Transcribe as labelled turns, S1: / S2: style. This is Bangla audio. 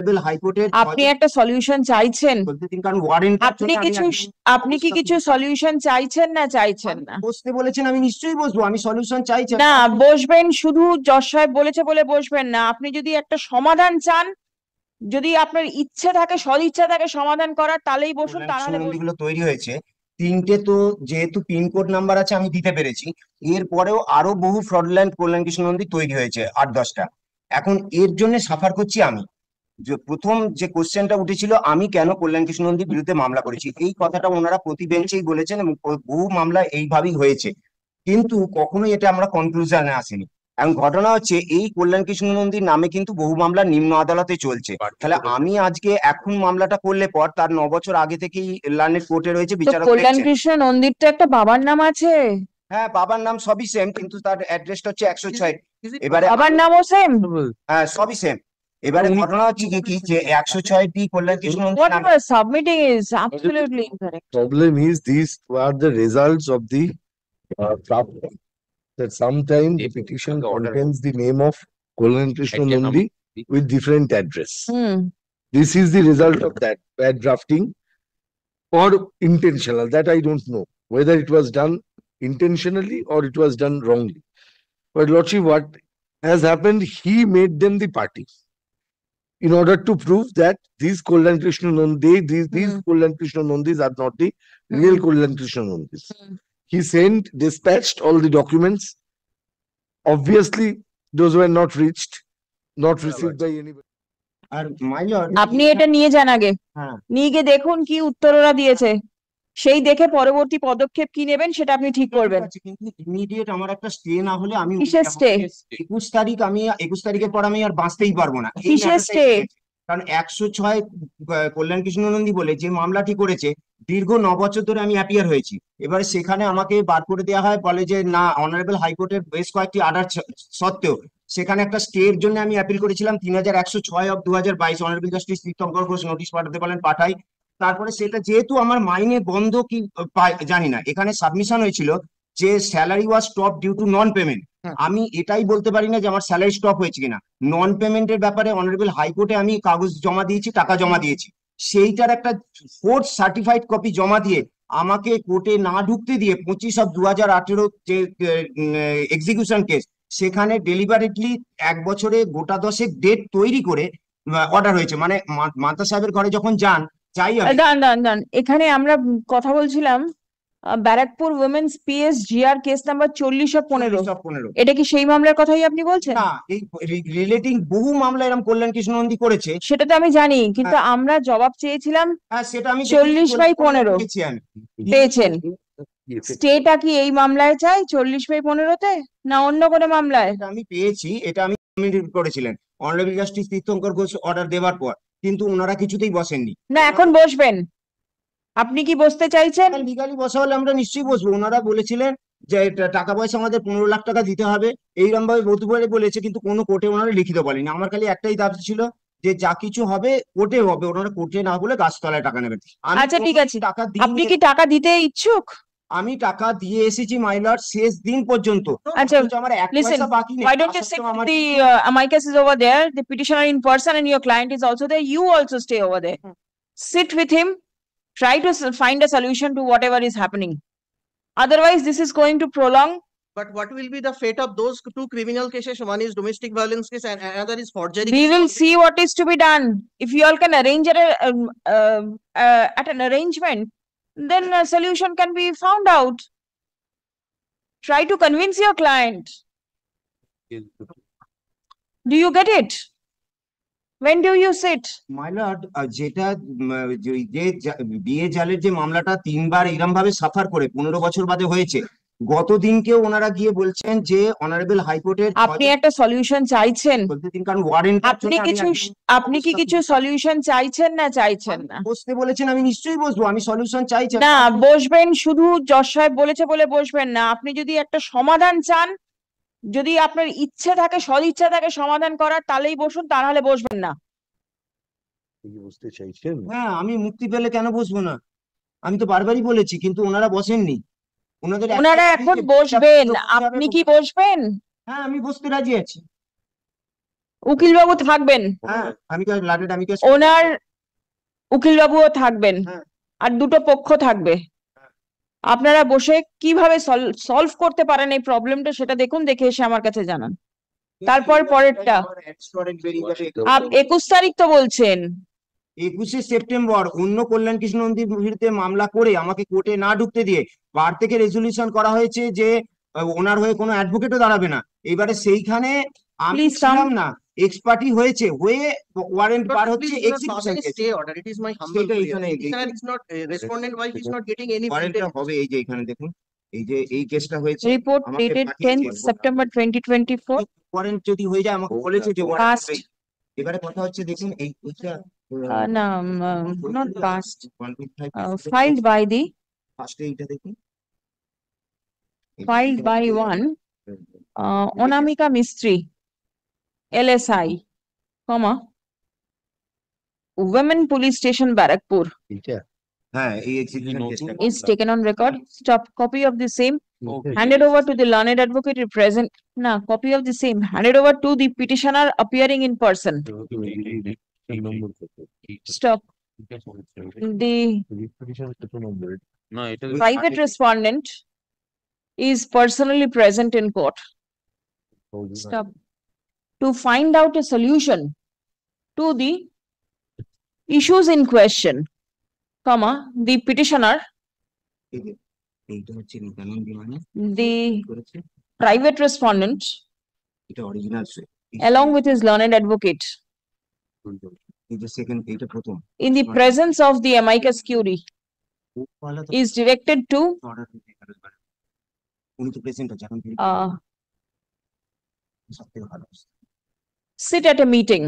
S1: অনারেবল হাইকোর্টের
S2: আপনি একটা সলিউশন চাইছেন?
S1: বলতে দিন, কারণ ওয়ারেন্ট
S2: আপনি কি কিছু সলিউশন চাইছেন না চাইছেন না?
S1: বসতে বলেছেন, আমি নিশ্চয়ই বসবো, আমি সলিউশন চাইছি
S2: না, বসবেন, শুধু জজ সাহেব বলেছে বলে বসবেন না। আপনি যদি একটা সমাধান চান, যদি আপনার ইচ্ছে থাকে, সদিচ্ছা থাকে সমাধান করার, তাহলেই বসুন, তাহলে
S1: গুলো তৈরি হয়েছে তিনটে, তো যেহেতু পিনকোড নাম্বার আছে আমি দিতে পেরেছি, এরপরেও আরো বহু ফ্রডল্যান্ড কল্যাণ কৃষ্ণ নন্দী তৈরি হয়েছে 8-10টা। এখন এর জন্য সাফার করছি আমি। যে প্রথম যে কোশ্চেনটা উঠেছিল, আমি কেন কল্যাণ কৃষ্ণ নন্দীর বিরুদ্ধে মামলা করেছি, এই কথাটা ওনারা প্রতি বেঞ্চেই বলেছেন এবং বহু মামলা এইভাবেই হয়েছে, কিন্তু কখনোই এটা আমরা কনক্লুশনে আসেনি। এখন ঘটনা হচ্ছে, এই কল্যাণ কৃষ্ণ নন্দীর নামে কিন্তু বহু মামলা নিম্ন আদালতে চলছে। তাহলে আমি আজকে এখন মামলাটা করলে পর তার 9 বছর আগে থেকেই লার্নেড কোর্টে রয়েছে, বিচারক
S2: কল্যাণ
S1: দেখছেন।
S2: কৃষ্ণ নন্দীর তো একটা বাবার নাম আছে।
S1: হ্যাঁ, বাবার নাম সবই সেম, কিন্তু তার অ্যাড্রেসটা হচ্ছে 106। এবারে
S2: বাবার নামও সেম।
S1: হ্যাঁ, সবই সেম। এবারে ঘটনা হচ্ছে কি যে 106টি কল্যাণ কৃষ্ণ নন্দীর
S2: What
S1: নামে
S2: you are submitting is absolutely incorrect.
S3: Problem is these are the results of the draft, that sometimes the petition contains the name of Kollan Krishna Nandi with different address. This is the result of that bad drafting or intentional. That I don't know whether it was done intentionally or it was done wrongly. But Lordship, what has happened, he made them the party in order to prove that these Kollan Krishna Nandi, these Kollan Krishna Nandis are not the real Kollan Krishna Nandis. He dispatched all the documents. Obviously, those were not received by anybody.
S1: আর মাই লর্ড,
S2: আপনি এটা নিয়ে যান আগে, নিয়ে গিয়ে দেখুন কি উত্তর ওরা দিয়েছে, সেই দেখে পরবর্তী পদক্ষেপ কি নেবেন সেটা আপনি ঠিক করবেন।
S1: কিন্তু ইমিডিয়েট আমার একটা স্টে না হলে আমি
S2: কিসের স্টে?
S1: 21 তারিখ, আমি 21 তারিখের পর আমি আর বাঁচতেই পারবো না।
S2: কিসের স্টে?
S1: কারণ 106 কল্যাণ কৃষ্ণ নন্দী বলে যে মামলাটি করেছে, দীর্ঘ 9 বছর ধরে আমি অ্যাপিয়ার হয়েছি। এবারে সেখানে আমাকে বার করে দেওয়া হয়, বলে যে না, অনারেবল হাইকোর্টের বেশ কয়েকটি অর্ডার সত্ত্বেও সেখানে একটা স্টে এর জন্য আমি অ্যাপিল করেছিলাম 3106/2022। অনারেবল জাস্টিস তীর্থঙ্কর ঘোষ নোটিশ পাঠাতে বলেন, পাঠাই। তারপরে সেটা যেহেতু আমার মাইনে বন্ধ কি জানি না, এখানে সাবমিশন হয়েছিল যে salary was stop due to non payment. আমি এটাই বলতে পারি না যে আমার স্যালারি স্টপ হয়েছে কিনা। নন পেমেন্টের ব্যাপারে অনারেবল হাইকোর্টে আমি কাগজ জমা দিয়েছি, টাকা জমা দিয়েছি, সেইটার একটা কোর্ট সার্টিফাইড কপি জমা দিয়ে আমাকে কোর্টে না ঢুকতে দিয়ে 25/2018 যে এক্সিকিউশন কেস, সেখানে ডেলিভারেটলি 1 বছরে গোটা 10 ডেট তৈরি করে অর্ডার হয়েছে। মানে মাতা সাহেবের ঘরে যখন যান,
S2: দাঁড়ান, এখানে আমরা কথা বলছিলাম Barrackpore women's PS GR case number 40/15। এটা কি সেই মামলার কথাই আপনি বলছেন?
S1: না, এই রিলেটিং বহু মামলা এরকম কল্যাণ কৃষ্ণ নন্দী করেছে,
S2: সেটা তো আমি জানি, কিন্তু আমরা জবাব চেয়েছিলাম।
S1: হ্যাঁ, সেটা আমি
S2: 40/15 পেয়েছেন। স্টেটা কি এই মামলায় চাই 40/15-তে, না অন্য কোনো মামলায়?
S1: আমি পেয়েছি, এটা আমি করেছিলেন অনারেবল জাস্টিস তীর্থঙ্কর ঘোষ অর্ডার দেওয়ার পর, কিন্তু ওনারা কিছুতেই বসেননি।
S2: না, এখন বসবেন? আপনি কি বসতে চাইছেন?
S1: লিগালি বসা হলে আমরা নিশ্চয়ই বসবো। ওনারা বলেছিলেন যে টাকা পয়সা আমাদের 15 লাখ টাকা দিতে হবে, এইরকম ভাবে বহুবার বলেছে, কিন্তু কোনো কোর্টে ওনারা লিখিত বলেনি। আমার খালি একটাই দাবি ছিল যে যা কিছু হবে কোর্টে হবে, ওনারা কোর্টে না বলে গাছতলায় টাকা নেবেন।
S2: আচ্ছা, ঠিক আছে, আপনি কি টাকা দিতে ইচ্ছুক?
S1: আমি টাকা দিয়ে এসেছি মাই লর্ড, শেষ দিন পর্যন্ত।
S2: আচ্ছা, listen, why don't you sit with the amicus is over there, the petitioner in person, and your client is also there. You also stay over there, sit with him, try to find a solution to whatever is happening. Otherwise this is going to prolong.
S4: But what will be the fate of those 2 criminal cases? One is domestic violence case and another is forgery.
S2: We will see what is to be done. If you all can arrange at an arrangement, then a solution can be found out. Try to convince your client. Do you get it? When do you sit?
S1: My lord, যেটা যে বিয়ে জালের যে মামলাটা 3 বার এরকম ভাবে সাফার করে 15 বছর বাদে হয়েছে, গতদিনকেও ওনারা গিয়ে বলছেন যে অনারেবল হাইকোর্টের
S2: আপনি একটা সলিউশন চাইছেন?
S1: বলতে দিন, কারণ ওয়ারেন্ট
S2: আপনি কি কিছু সলিউশন চাইছেন না চাইছেন না?
S1: বসতে বলেছেন, আমি নিশ্চয়ই বসবো, আমি সলিউশন চাইছি।
S2: না, বসবেন, শুধু জজ সাহেব বলেছে বলে বসবেন না। আপনি যদি একটা সমাধান চান, যদি আপনার ইচ্ছে থাকে, সদিচ্ছা থাকে সমাধান করার, তাহলেই বসুন, তা নাহলে বসবেন না।
S3: বসতে চাইছেন?
S1: হ্যাঁ, আমি মুক্তি পেলে কেন বসবো না? আমি তো বারবারই বলেছি, কিন্তু ওনারা বসেননি।
S2: ওনারা এখন বসবেন, আপনি কি বসবেন?
S1: হ্যাঁ, আমি বসতে রাজি আছি।
S2: উকিলবাবু থাকবেন,
S1: হ্যাঁ আমি লাটেড আমি
S2: ওনার উকিলবাবুও থাকবেন,
S1: হ্যাঁ।
S2: আর দুটো পক্ষ থাকবে। আপনারা বসে কিভাবে সলভ করতে পারেন এই প্রবলেমটা সেটা দেখুন, দেখে এসে আমার কাছে জানান। তারপর পরেরটা, 21 তারিখ তো বলছেন।
S1: 21শে সেপ্টেম্বর অন্য কল্যাণ কৃষ্ণ নন্দীর বিরুদ্ধে মামলা করে আমাকে কোর্টে না ঢুকতে দিয়ে বার থেকে রেজলিউশন করা হয়েছে যে ওনার হয়ে কোনো অ্যাডভোকেটও দাঁড়াবে না। এবারে সেইখানে আমি
S2: Please come.
S1: ছিলাম না, এক্সপার্টি হয়েছে, হয়ে ওয়ারেন্ট
S4: But
S1: বার হচ্ছে,
S4: please do not pass
S1: execution
S4: any stay order. It is my humble
S1: সেটা
S4: prayer.
S1: এখানে
S4: Petitioner is not, respondent wife is not getting any
S1: ওয়ারেন্টটা
S4: detail.
S1: হবে। এই যে এখানে দেখুন, এই যে এই কেসটা হয়েছে,
S2: Report
S1: আমাকে
S2: dated
S1: পাঠিয়েছে।
S2: 10th September 2024.
S1: ওয়ারেন্ট যদি হয়ে যায় আমাকে বলেছে যে warrant
S2: Passed.
S1: হবে। এবারে কথা হচ্ছে দেখুন এই এটা
S2: No, not passed. Filed by the,
S1: ফার্স্টে এইটা দেখুন,
S2: filed by one, Onamika Mistry, LSI, comma, Women Police Station, Barakpur,
S3: এইটা
S1: হ্যাঁ এই এক্সিকিউশন কেসটা
S2: is taken on record. Stop. Copy of the same handed over to the learned advocate present. No, copy of the same handed over to the petitioner appearing in person. Stop. The
S5: No, it is.
S2: private respondent is personally present in court. Stop. To find out a solution to the issues in question, comma, the petitioner,
S1: এইটা হচ্ছে নিত্যানন্দী মানে
S2: the
S1: করেছে,
S2: private respondent,
S1: এটা original
S2: along with his learned advocate,
S1: এই যে সেকেন্ড এইটা প্রথম
S2: in the presence of the amicus curiae, is directed to
S1: order উনি তো প্রেসেন্ট আছে এখন
S2: uh,
S1: সবথেকে ভালো।
S2: sit at a meeting